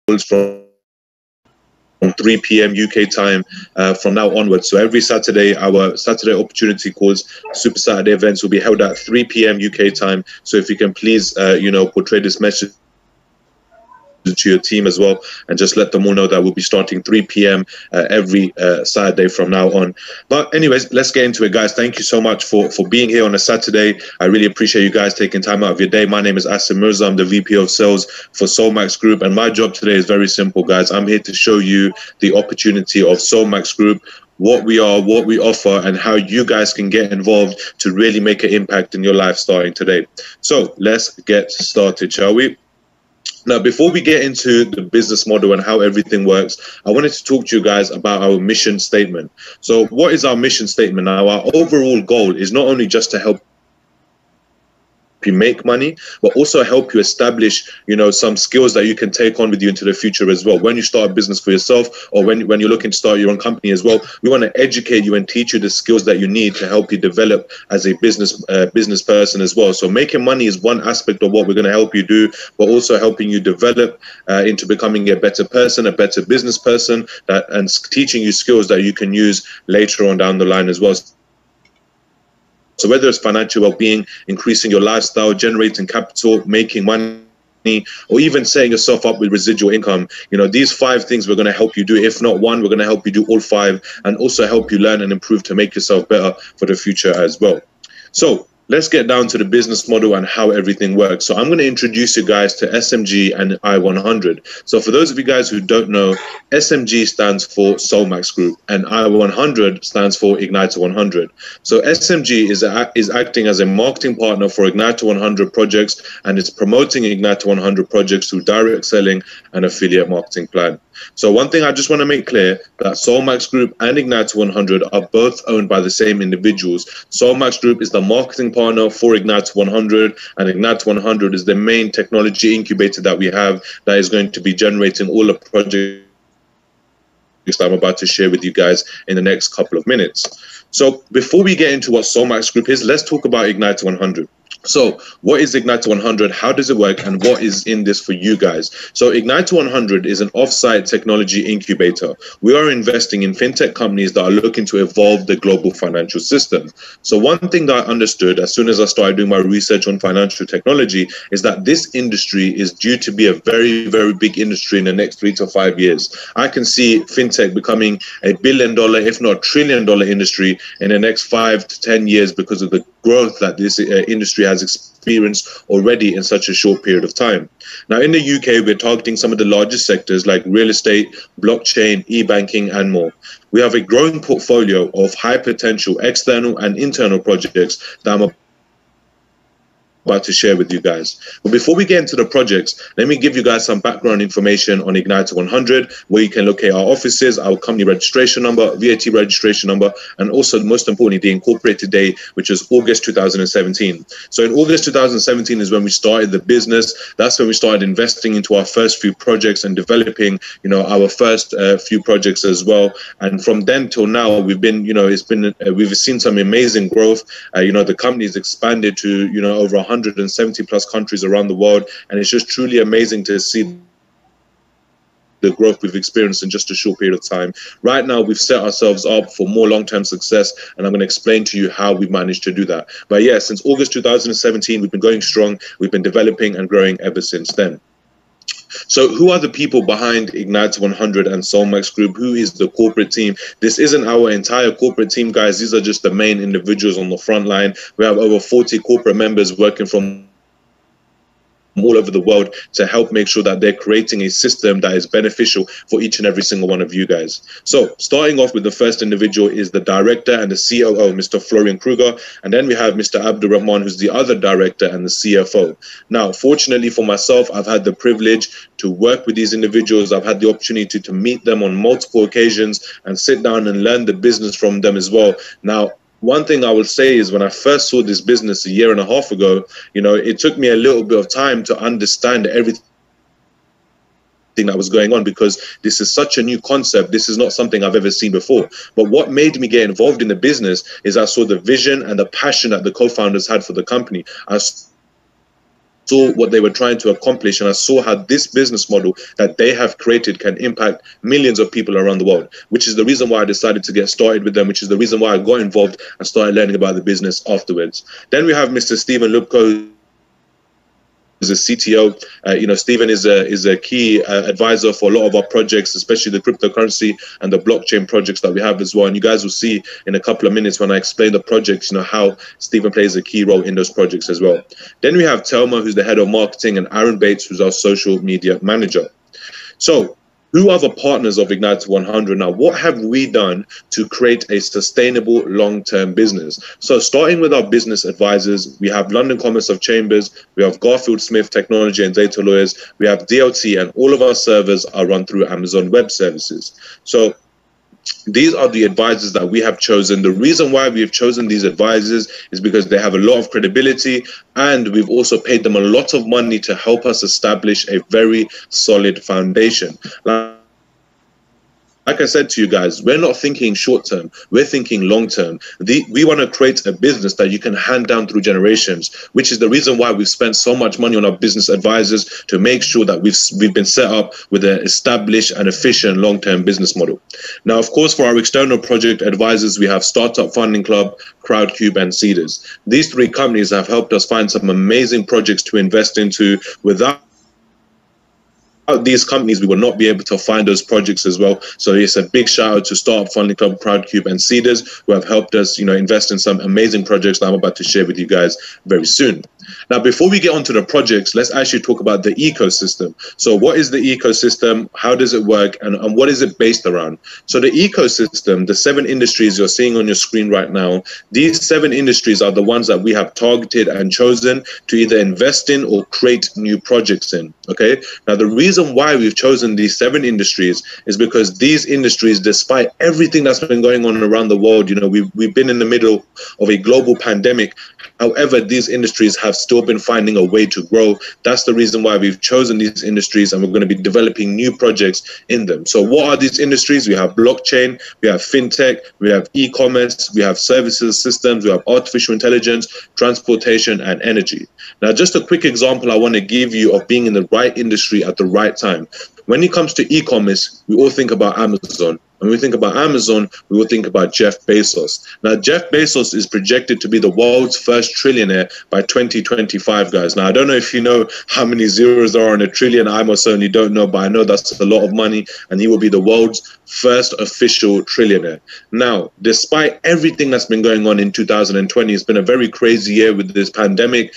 from 3 p.m. UK time from now onwards. So every Saturday, our Saturday opportunity calls, Super Saturday events will be held at 3 p.m. UK time. So if you can please, portray this message to your team as well, and just let them all know that we'll be starting 3 p.m. Every Saturday from now on. But anyways, let's get into it, guys. Thank you so much for being here on a Saturday. I really appreciate you guys taking time out of your day. My name is Asim Mirza. I'm the VP of Sales for SolMax Group, and my job today is very simple, guys. I'm here to show you the opportunity of SolMax Group, what we are, what we offer, and how you guys can get involved to really make an impact in your life starting today. So let's get started, shall we? Now, before we get into the business model and how everything works, I wanted to talk to you guys about our mission statement. So what is our mission statement? Now, our overall goal is not only just to help you make money, but also help you establish, some skills that you can take on with you into the future as well. When you start a business for yourself, or when you're looking to start your own company as well, we want to educate you and teach you the skills that you need to help you develop as a business person as well. So making money is one aspect of what we're going to help you do, but also helping you develop into becoming a better person, a better business person, and teaching you skills that you can use later on down the line as well. So whether it's financial well-being, increasing your lifestyle, generating capital, making money, or even setting yourself up with residual income, these 5 things we're going to help you do. If not one, we're going to help you do all 5, and also help you learn and improve to make yourself better for the future as well. So let's get down to the business model and how everything works. So I'm going to introduce you guys to SMG and I100. So for those of you guys who don't know, SMG stands for SolMax Group, and I100 stands for Igniter 100. So SMG is acting as a marketing partner for Igniter 100 projects, and it's promoting Igniter 100 projects through direct selling and affiliate marketing plan. So one thing I just want to make clear, that SolMax Group and Igniter 100 are both owned by the same individuals. SolMax Group is the marketing partner for Igniter 100, and Igniter 100 is the main technology incubator that we have that is going to be generating all the projects that I'm about to share with you guys in the next couple of minutes. So before we get into what SolMax Group is, let's talk about Igniter 100. So what is Igniter 100? How does it work? And what is in this for you guys? So Igniter 100 is an off-site technology incubator. We are investing in fintech companies that are looking to evolve the global financial system. So one thing that I understood as soon as I started doing my research on financial technology is that this industry is due to be a very, very big industry in the next 3 to 5 years. I can see fintech becoming $1 billion, if not $1 trillion industry in the next 5 to 10 years because of the growth that this industry has experienced already in such a short period of time. Now, in the UK, we're targeting some of the largest sectors like real estate, blockchain, e-banking, and more. We have a growing portfolio of high potential external and internal projects that I'm about to share with you guys. But before we get into the projects, let me give you guys some background information on Igniter 100, where you can locate our offices, our company registration number, VAT registration number, and also, most importantly, the incorporated date, which is August 2017. So in August 2017 is when we started the business. That's when we started investing into our first few projects and developing, our first few projects as well. And from then till now, we've been, we've seen some amazing growth. The company has expanded to, over 170 plus countries around the world, and it's just truly amazing to see the growth we've experienced in just a short period of time. Right now, we've set ourselves up for more long-term success, and I'm going to explain to you how we've managed to do that. But yeah, since August 2017, we've been going strong. We've been developing and growing ever since then. So who are the people behind Igniter 100 and SolMax Group? Who is the corporate team? This isn't our entire corporate team, guys. These are just the main individuals on the front line. We have over 40 corporate members working from all over the world to help make sure that they're creating a system that is beneficial for each and every single one of you guys. So starting off with the first individual is the director and the COO, Mr. Florian Kruger. And then we have Mr. Abdul Rahman, who's the other director and the CFO. Now, fortunately for myself, I've had the privilege to work with these individuals. I've had the opportunity to meet them on multiple occasions and sit down and learn the business from them as well. Now, one thing I will say is when I first saw this business 1.5 years ago, it took me a little bit of time to understand everything that was going on, because this is such a new concept. This is not something I've ever seen before. But what made me get involved in the business is I saw the vision and the passion that the co-founders had for the company. I saw what they were trying to accomplish, and I saw how this business model that they have created can impact millions of people around the world, which is the reason why I decided to get started with them, which is the reason why I got involved and started learning about the business afterwards. Then we have Mr. Stephen Lubko, who's a CTO. Stephen is a key advisor for a lot of our projects, especially the cryptocurrency and the blockchain projects that we have as well. And you guys will see in a couple of minutes when I explain the projects, how Stephen plays a key role in those projects as well. Then we have Telma, who's the head of marketing, and Aaron Bates, who's our social media manager. So who are the partners of Ignite 100? Now, what have we done to create a sustainable long-term business? So starting with our business advisors, we have London Commerce of Chambers, we have Garfield Smith Technology and Data Lawyers, we have DLT, and all of our servers are run through Amazon Web Services. So these are the advisors that we have chosen. The reason why we have chosen these advisors is because they have a lot of credibility, and we've also paid them a lot of money to help us establish a very solid foundation. Like I said to you guys, we're not thinking short term, we're thinking long term. We want to create a business that you can hand down through generations, which is the reason why we've spent so much money on our business advisors, to make sure that we've been set up with an established and efficient long-term business model. Now, of course, for our external project advisors, we have Startup Funding Club, Crowdcube, and Seeders. These three companies have helped us find some amazing projects to invest into. Without these companies, we will not be able to find those projects as well. So it's a big shout out to Startup Funding Club, Crowdcube, and Seeders, who have helped us, invest in some amazing projects that I'm about to share with you guys very soon. Now, before we get onto the projects, let's actually talk about the ecosystem. So what is the ecosystem? How does it work? And what is it based around? So the ecosystem, the 7 industries you're seeing on your screen right now, these 7 industries are the ones that we have targeted and chosen to either invest in or create new projects in. Okay. Now, the reason why we've chosen these 7 industries is because these industries, despite everything that's been going on around the world, we've been in the middle of a global pandemic. However, these industries have still been finding a way to grow. That's the reason why we've chosen these industries, and we're going to be developing new projects in them. So what are these industries? We have blockchain, we have fintech, we have e-commerce, we have services systems, we have artificial intelligence, transportation, and energy. Now, just a quick example I want to give you of being in the right industry at the right time. When it comes to e-commerce, we all think about Amazon. When we think about Amazon, we will think about Jeff Bezos. Now, Jeff Bezos is projected to be the world's first trillionaire by 2025, guys. Now, I don't know if you know how many zeros there are in a trillion. I most certainly don't know, but I know that's a lot of money, and he will be the world's first official trillionaire. Now, despite everything that's been going on in 2020, it's been a very crazy year with this pandemic.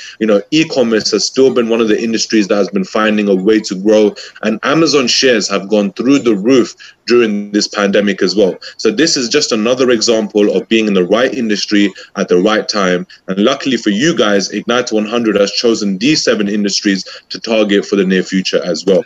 E-commerce has still been one of the industries that has been finding a way to grow, and Amazon shares have gone through the roof during this pandemic as well. So this is just another example of being in the right industry at the right time. And luckily for you guys, Ignite 100 has chosen these 7 industries to target for the near future as well.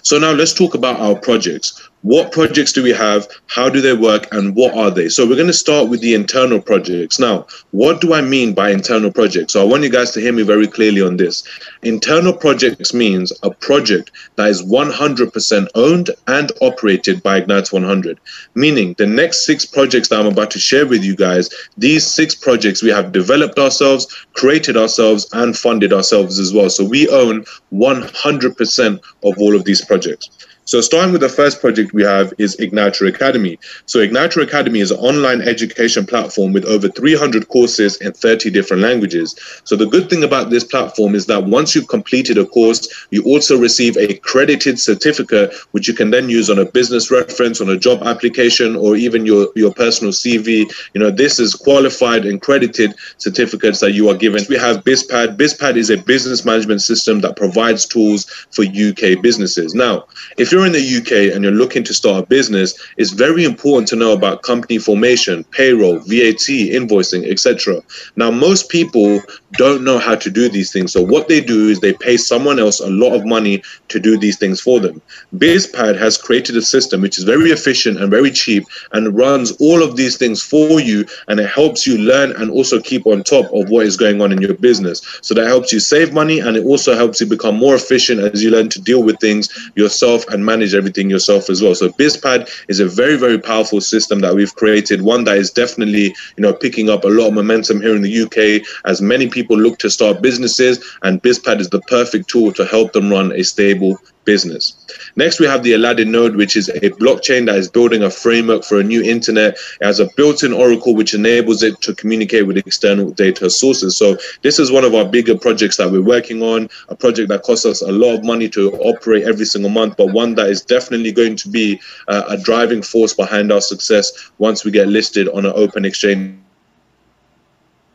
So now let's talk about our projects. What projects do we have? How do they work? And what are they? So we're going to start with the internal projects. Now, what do I mean by internal projects? So I want you guys to hear me very clearly on this. Internal projects means a project that is 100% owned and operated by Ignite 100. Meaning the next 6 projects that I'm about to share with you guys, these 6 projects we have developed ourselves, created ourselves, and funded ourselves as well. So we own 100% of all of these projects. So starting with the first project we have is Igniter Academy. So Igniter Academy is an online education platform with over 300 courses in 30 different languages. So the good thing about this platform is that once you've completed a course, you also receive a credited certificate, which you can then use on a business reference, on a job application, or even your personal CV. This is qualified and credited certificates that you are given. We have BizPad. BizPad is a business management system that provides tools for UK businesses. Now, if you're in the UK and you're looking to start a business, it's very important to know about company formation, payroll, VAT, invoicing, etc. Now, most people don't know how to do these things. So what they do is they pay someone else a lot of money to do these things for them. BizPad has created a system which is very efficient and very cheap and runs all of these things for you, and it helps you learn and also keep on top of what is going on in your business. So that helps you save money, and it also helps you become more efficient as you learn to deal with things yourself and manage everything yourself as well. So BizPad is a very, very powerful system that we've created, one that is definitely, picking up a lot of momentum here in the UK, as many people people look to start businesses, and BizPad is the perfect tool to help them run a stable business. Next, we have the Aladdin node, which is a blockchain that is building a framework for a new internet. It has a built-in oracle which enables it to communicate with external data sources. So this is one of our bigger projects that we're working on, a project that costs us a lot of money to operate every single month, but one that is definitely going to be a driving force behind our success once we get listed on an open exchange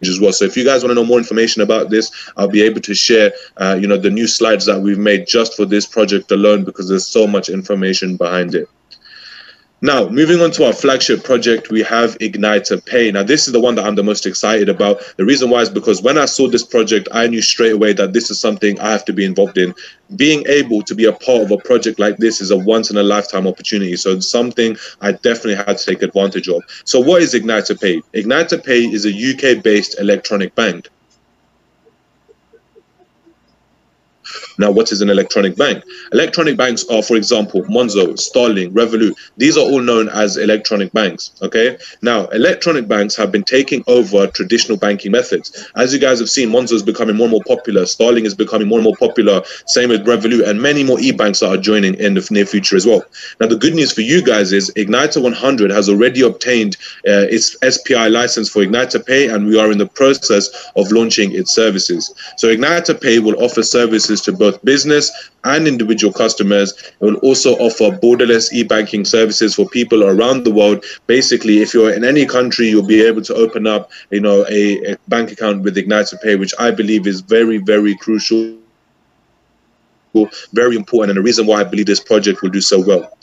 as well. So if you guys want to know more information about this, I'll be able to share the new slides that we've made just for this project alone, because there's so much information behind it. Now, moving on to our flagship project, we have Igniter Pay. Now, this is the one that I'm the most excited about. The reason why is because when I saw this project, I knew straight away that this is something I have to be involved in. Being able to be a part of a project like this is a once-in-a-lifetime opportunity. So it's something I definitely had to take advantage of. So what is Igniter Pay? Igniter Pay is a UK-based electronic bank. Now, what is an electronic bank? Electronic banks are, for example, Monzo, Starling, Revolut. These are all known as electronic banks, okay? Now, electronic banks have been taking over traditional banking methods. As you guys have seen, Monzo is becoming more and more popular. Starling is becoming more and more popular. Same with Revolut, and many more e-banks that are joining in the near future as well. Now, the good news for you guys is Igniter 100 has already obtained its SPI license for Igniter Pay, and we are in the process of launching its services. So Igniter Pay will offer services to both business and individual customers. It will also offer borderless e-banking services for people around the world. Basically, if you're in any country, you'll be able to open up, a bank account with Igniter Pay, which I believe is very, very crucial, very important, and the reason why I believe this project will do so well.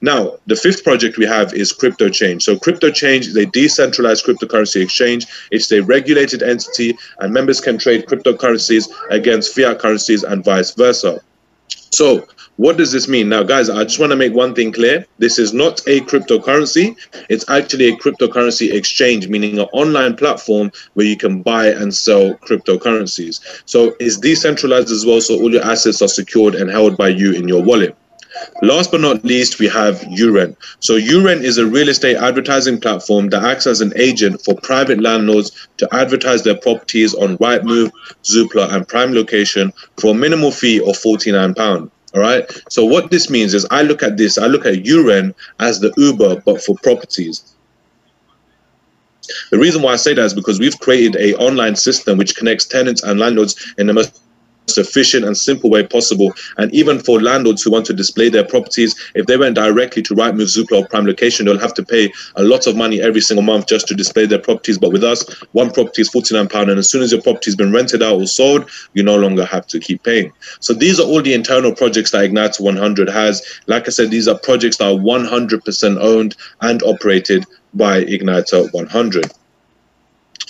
Now, the fifth project we have is Crypto Change. So Crypto Change is a decentralized cryptocurrency exchange. It's a regulated entity, and members can trade cryptocurrencies against fiat currencies and vice versa. So what does this mean? Now, guys, I just want to make one thing clear. This is not a cryptocurrency. It's actually a cryptocurrency exchange, meaning an online platform where you can buy and sell cryptocurrencies. So it's decentralized as well, so all your assets are secured and held by you in your wallet. Last but not least, we have Uren. So Uren is a real estate advertising platform that acts as an agent for private landlords to advertise their properties on Rightmove, Zoopla, and Prime Location for a minimal fee of £49. All right. So what this means is I look at Uren as the Uber, but for properties. The reason why I say that is because we've created an online system which connects tenants and landlords in the most efficient and simple way possible. And even for landlords who want to display their properties, if they went directly to Rightmove, Zoopla, or Prime Location, they'll have to pay a lot of money every single month just to display their properties. But with us, one property is £49, and as soon as your property has been rented out or sold, you no longer have to keep paying. So these are all the internal projects that Igniter 100 has. Like I said, these are projects that are 100% owned and operated by Igniter 100.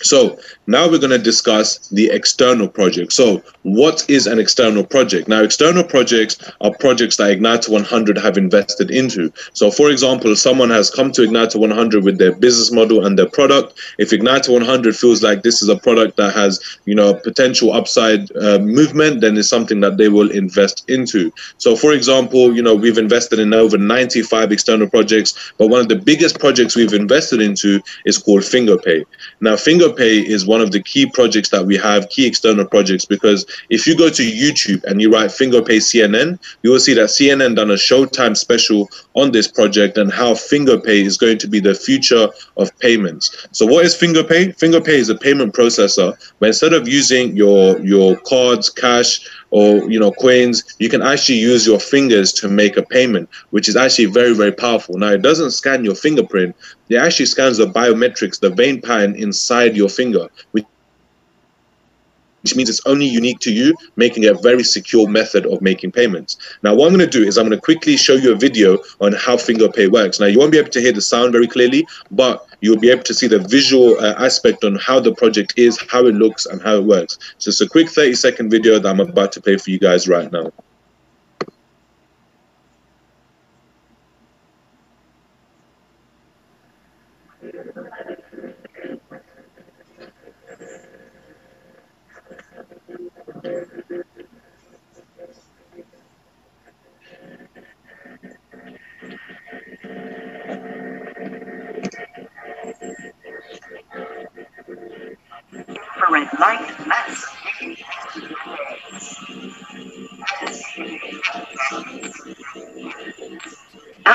So now we're going to discuss the external project. So what is an external project? Now, external projects are projects that Igniter 100 have invested into. So for example, someone has come to Igniter 100 with their business model and their product. If Igniter 100 feels like this is a product that has, potential upside movement, then it's something that they will invest into. So for example, we've invested in over 95 external projects, but one of the biggest projects we've invested into is called FingerPay. Now, FingerPay is one of the key projects that we have, key external projects, because if you go to YouTube and you write FingerPay CNN, you will see that CNN done a Showtime special on this project and how FingerPay is going to be the future of payments. So what is FingerPay? FingerPay is a payment processor where instead of using your cards, cash, or coins, you can actually use your fingers to make a payment, which is actually very, very powerful. Now, it doesn't scan your fingerprint. It actually scans the biometrics, the vein pattern inside your finger, which means it's only unique to you, making it a very secure method of making payments. Now, what I'm going to do is I'm going to quickly show you a video on how FingerPay works. Now, you won't be able to hear the sound very clearly, but you'll be able to see the visual aspect on how the project is, how it looks, and how it works. So it's a quick 30-second video that I'm about to play for you guys right now. For red light, mass.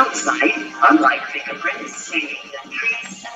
outside, unlike fingerprints, trees,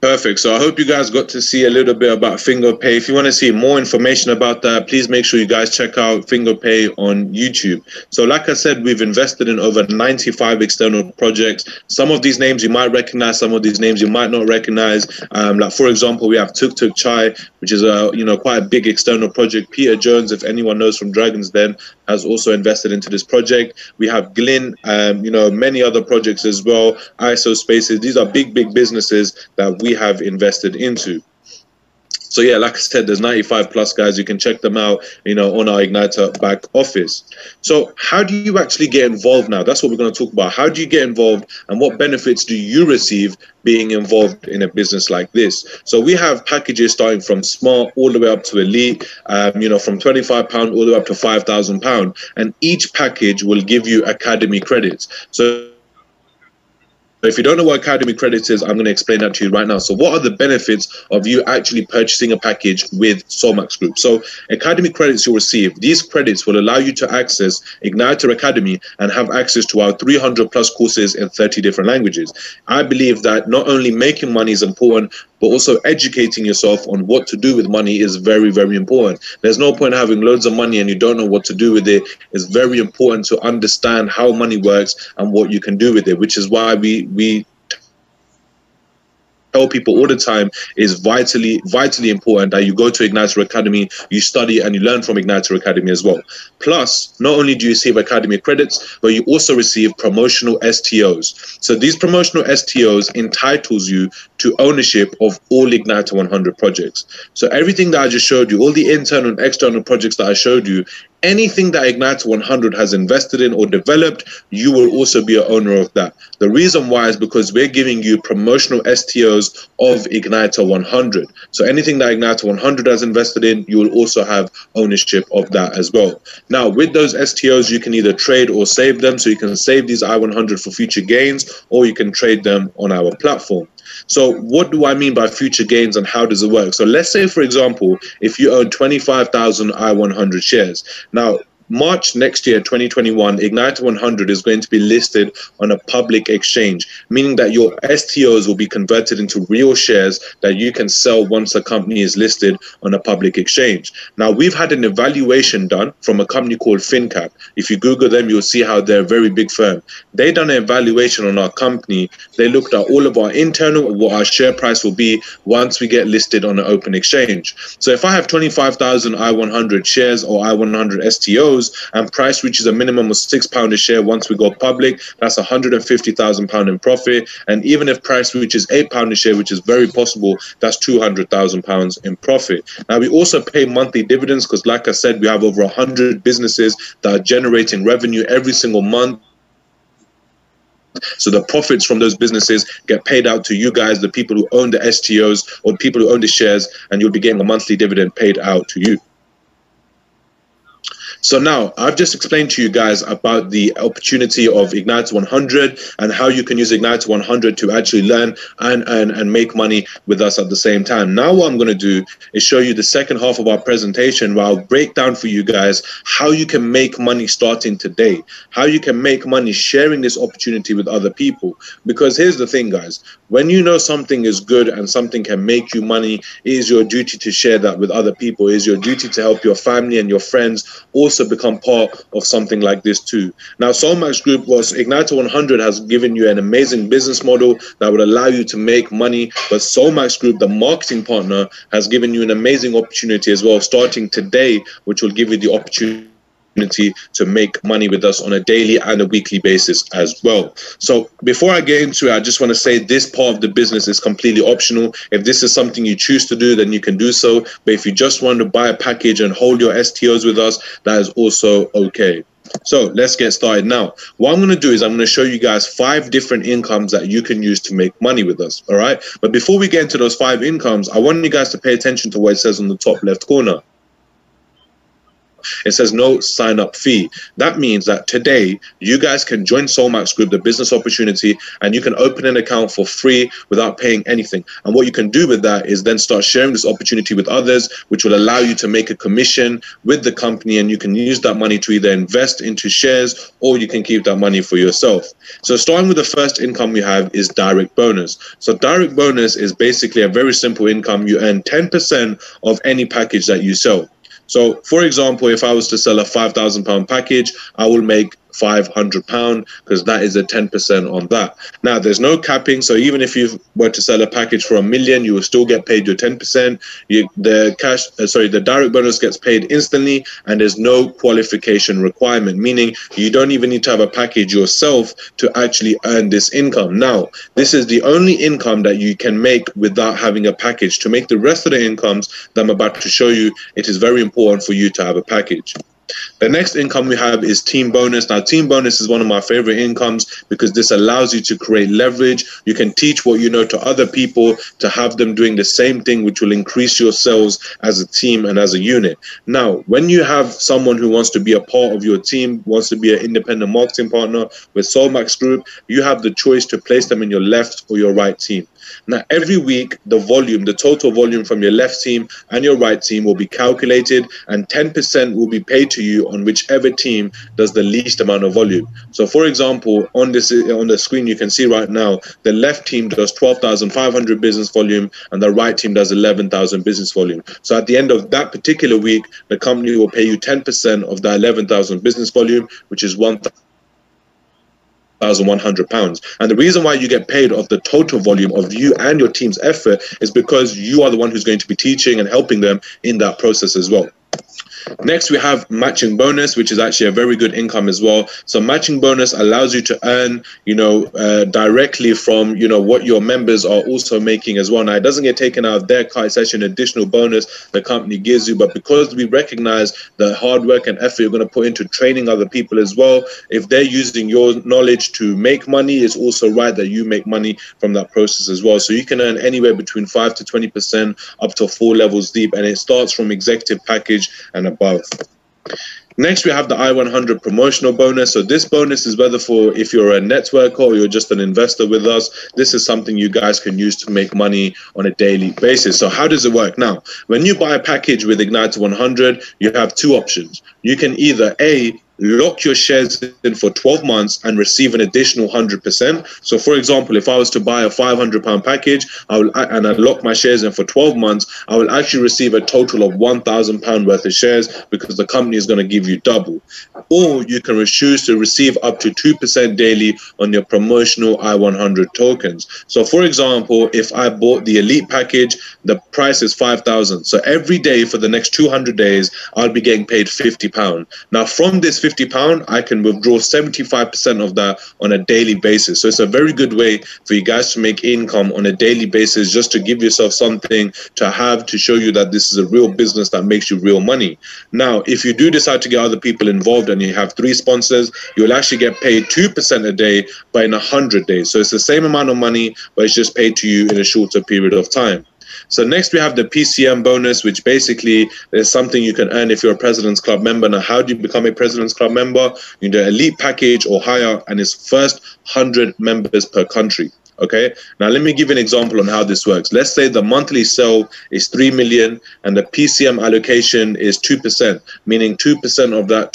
Perfect. So I hope you guys got to see a little bit about FingerPay. If you want to see more information about that, please make sure you guys check out FingerPay on YouTube. So like I said, we've invested in over 95 external projects. Some of these names you might recognize, some of these names you might not recognize. Like for example, we have Tuk Tuk Chai, which is a quite a big external project. Peter Jones, if anyone knows from Dragon's Den, has also invested into this project. We have Glyn, many other projects as well. ISO Spaces. These are big businesses that we have invested into. So yeah, like I said, there's 95 plus guys. You can check them out, on our Igniter back office. So how do you actually get involved now? That's what we're going to talk about. How do you get involved and what benefits do you receive being involved in a business like this? So we have packages starting from smart all the way up to elite, from £25 all the way up to £5,000. And each package will give you academy credits. So if you don't know what Academy Credits is, I'm going to explain that to you right now. So what are the benefits of you actually purchasing a package with SolMax Group? So Academy Credits you'll receive, these credits will allow you to access Igniter Academy and have access to our 300 plus courses in 30 different languages. I believe that not only making money is important, but also educating yourself on what to do with money is very, very important. There's no point having loads of money and you don't know what to do with it. It's very important to understand how money works and what you can do with it, which is why we tell people all the time is vitally important that you go to Igniter Academy, you study and you learn from Igniter Academy as well. Plus, not only do you receive Academy credits, but you also receive promotional STOs. So these promotional STOs entitles you to ownership of all Igniter 100 projects. So everything that I just showed you, all the internal and external projects that I showed you, anything that Igniter 100 has invested in or developed, you will also be an owner of that. The reason why is because we're giving you promotional STOs of Igniter 100. So anything that Igniter 100 has invested in, you will also have ownership of that as well. Now, with those STOs, you can either trade or save them. So you can save these I100 for future gains, or you can trade them on our platform. So what do I mean by future gains and how does it work? So let's say, for example, if you own 25,000 I100 shares. Now, March next year, 2021, Igniter 100 is going to be listed on a public exchange, meaning that your STOs will be converted into real shares that you can sell once a company is listed on a public exchange. Now, we've had an evaluation done from a company called FinCap. If you Google them, you'll see how they're a very big firm. They done an evaluation on our company. They looked at all of our internal, what our share price will be once we get listed on an open exchange. So if I have 25,000 I100 shares or I100 STOs, and price reaches a minimum of £6 a share once we go public, that's £150,000 in profit. And even if price reaches £8 a share, which is very possible, that's £200,000 in profit. Now, we also pay monthly dividends because, like I said, we have over 100 businesses that are generating revenue every single month. So the profits from those businesses get paid out to you guys, the people who own the STOs or people who own the shares, and you'll be getting a monthly dividend paid out to you. So now I've just explained to you guys about the opportunity of Igniter 100 and how you can use Igniter 100 to actually learn and make money with us at the same time. Now what I'm going to do is show you the second half of our presentation where I'll break down for you guys how you can make money starting today, how you can make money sharing this opportunity with other people. Because here's the thing, guys, when you know something is good and something can make you money, it is your duty to share that with other people. It is your duty to help your family and your friends also become part of something like this too. Now, SolMax Group Igniter 100 has given you an amazing business model that would allow you to make money, but SolMax Group, the marketing partner, has given you an amazing opportunity as well, starting today, which will give you the opportunity to make money with us on a daily and a weekly basis as well. So before I get into it, I just want to say this part of the business is completely optional. If this is something you choose to do, then you can do so. But if you just want to buy a package and hold your STOs with us, that is also okay. So let's get started now. What I'm going to do is I'm going to show you guys 5 different incomes that you can use to make money with us. All right. But before we get into those 5 incomes, I want you guys to pay attention to what it says on the top left corner. It says no sign up fee. That means that today you guys can join SolMax Group, the business opportunity, and you can open an account for free without paying anything. And what you can do with that is then start sharing this opportunity with others, which will allow you to make a commission with the company, and you can use that money to either invest into shares or you can keep that money for yourself. So starting with the first income we have is direct bonus. So direct bonus is basically a very simple income. You earn 10% of any package that you sell. So, for example, if I was to sell a £5,000 package, I will make £500 because that is a 10% on that. Now, there's no capping, so even if you were to sell a package for $1 million, you will still get paid your 10%. The direct bonus gets paid instantly, and there's no qualification requirement, meaning you don't even need to have a package yourself to actually earn this income. Now, this is the only income that you can make without having a package. To make the rest of the incomes that I'm about to show you, it is very important for you to have a package. The next income we have is team bonus. Now, team bonus is one of my favorite incomes because this allows you to create leverage. You can teach what you know to other people to have them doing the same thing, which will increase your sales as a team and as a unit. Now, when you have someone who wants to be a part of your team, wants to be an independent marketing partner with SolMax Group, you have the choice to place them in your left or your right team. Now, every week, the total volume from your left team and your right team will be calculated, and 10% will be paid to you on whichever team does the least amount of volume. So, for example, on the screen, you can see right now, the left team does 12,500 business volume and the right team does 11,000 business volume. So at the end of that particular week, the company will pay you 10% of that 11,000 business volume, which is £1,100. And the reason why you get paid off the total volume of you and your team's effort is because you are the one who's going to be teaching and helping them in that process as well. Next, we have matching bonus, which is actually a very good income as well. So matching bonus allows you to earn, directly from, what your members are also making as well. Now, it doesn't get taken out of their cut. It's actually an additional bonus the company gives you. But because we recognize the hard work and effort you're going to put into training other people as well, if they're using your knowledge to make money, it's also right that you make money from that process as well. So you can earn anywhere between 5 to 20% up to 4 levels deep. And it starts from executive package and above. Next, we have the I-100 promotional bonus. So this bonus is whether if you're a networker or you're just an investor with us, this is something you guys can use to make money on a daily basis. So how does it work? Now, when you buy a package with Igniter 100, you have 2 options. You can either lock your shares in for 12 months and receive an additional 100%. So for example, if I was to buy a £500 package and I lock my shares in for 12 months, I will actually receive a total of £1,000 worth of shares because the company is going to give you double. Or you can choose to receive up to 2% daily on your promotional I-100 tokens. So for example, if I bought the elite package, the price is £5,000. So every day for the next 200 days, I'll be getting paid £50. Now from this £50, I can withdraw 75% of that on a daily basis. So it's a very good way for you guys to make income on a daily basis, just to give yourself something to have to show you that this is a real business that makes you real money. Now, if you do decide to get other people involved and you have 3 sponsors, you'll actually get paid 2% a day, but in 100 days. So it's the same amount of money, but it's just paid to you in a shorter period of time. So next we have the PCM bonus, which basically is something you can earn if you're a President's Club member. Now, how do you become a President's Club member? You do an elite package or higher, and it's first 100 members per country. Okay, now let me give you an example on how this works. Let's say the monthly sale is 3 million and the PCM allocation is 2%, meaning 2% of that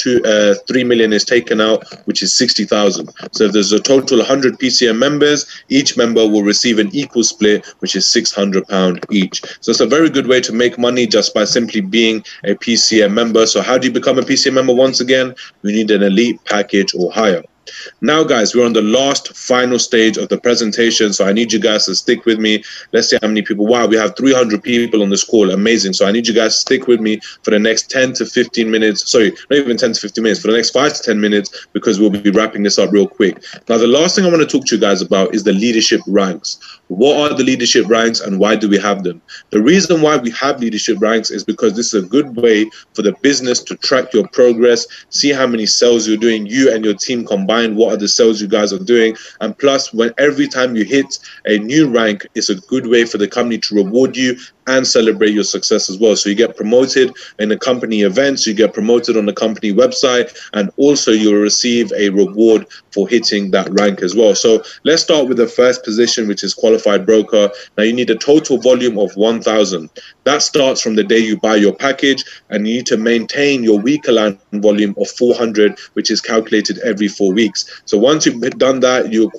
3 million is taken out, which is 60,000. So if there's a total 100 PCM members, each member will receive an equal split, which is £600 each. So it's a very good way to make money just by simply being a PCM member. So how do you become a PCM member? Once again, you need an elite package or higher. Now, guys, we're on the last final stage of the presentation, so I need you guys to stick with me. Let's see how many people. Wow, we have 300 people on this call. Amazing. So I need you guys to stick with me for the next 10 to 15 minutes. Sorry, not even 10 to 15 minutes, for the next 5 to 10 minutes, because we'll be wrapping this up real quick. Now, the last thing I want to talk to you guys about is the leadership ranks. What are the leadership ranks and why do we have them? The reason why we have leadership ranks is because this is a good way for the business to track your progress, see how many sales you're doing, you and your team combined, what are the sales you guys are doing. And plus, when every time you hit a new rank, it's a good way for the company to reward you and celebrate your success as well. So you get promoted in the company events, you get promoted on the company website, and also you'll receive a reward for hitting that rank as well. So let's start with the first position, which is qualified broker. Now you need a total volume of 1,000. That starts from the day you buy your package, and you need to maintain your week aligned volume of 400, which is calculated every 4 weeks. So once you've done that, your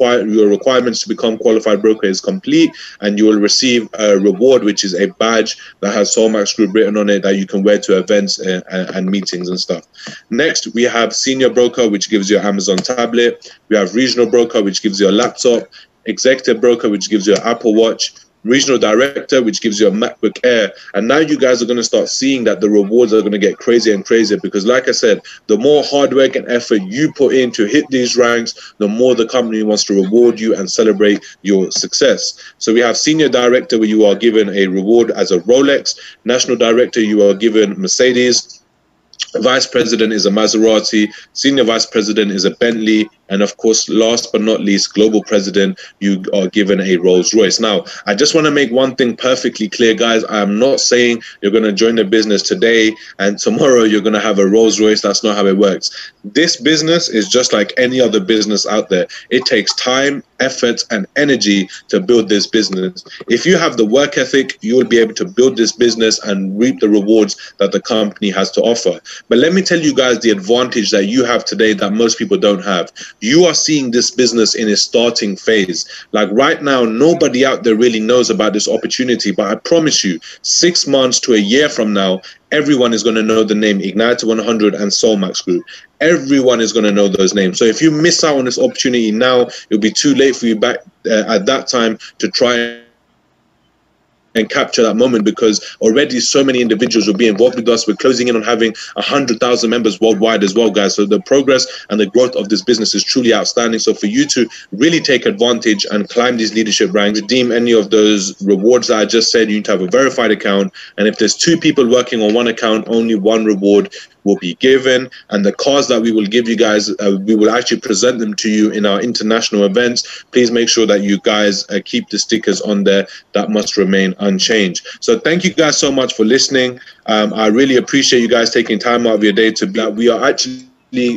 requirements to become qualified broker is complete, and you will receive a reward, which is a badge that has SolMax Group written on it that you can wear to events and meetings and stuff. Next, we have senior broker, which gives you an Amazon tablet. We have regional broker, which gives you a laptop. Executive broker, which gives you an Apple Watch. Regional director, which gives you a MacBook Air. And now you guys are going to start seeing that the rewards are going to get crazier and crazier, because like I said, the more hard work and effort you put in to hit these ranks, the more the company wants to reward you and celebrate your success. So we have senior director, where you are given a reward as a Rolex. National director, you are given Mercedes. Vice president is a Maserati, senior vice president is a Bentley, and of course, last but not least, global president, you are given a Rolls Royce. Now, I just want to make one thing perfectly clear, guys. I am not saying you're going to join the business today and tomorrow you're going to have a Rolls Royce. That's not how it works. This business is just like any other business out there. It takes time, effort, and energy to build this business. If you have the work ethic, you will be able to build this business and reap the rewards that the company has to offer. But let me tell you guys the advantage that you have today that most people don't have. You are seeing this business in its starting phase. Like right now, nobody out there really knows about this opportunity, but I promise you, 6 months to a year from now, everyone is going to know the name Igniter 100 and SolMax Group. Everyone is going to know those names. So if you miss out on this opportunity now, it'll be too late for you back at that time to try and capture that moment, because already so many individuals will be involved with us. We're closing in on having 100,000 members worldwide as well, guys. So the progress and the growth of this business is truly outstanding. So for you to really take advantage and climb these leadership ranks, redeem any of those rewards that I just said, you need to have a verified account. And if there's 2 people working on one account, only 1 reward will be given. And the cars that we will give you guys, we will actually present them to you in our international events. Please make sure that you guys keep the stickers on there. That must remain unchanged. So thank you guys so much for listening. I really appreciate you guys taking time out of your day to be. We are actually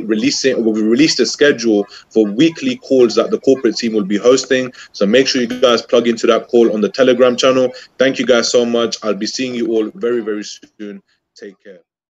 releasing, we released a schedule for weekly calls that the corporate team will be hosting. So make sure you guys plug into that call on the Telegram channel. Thank you guys so much. I'll be seeing you all very, very soon. Take care.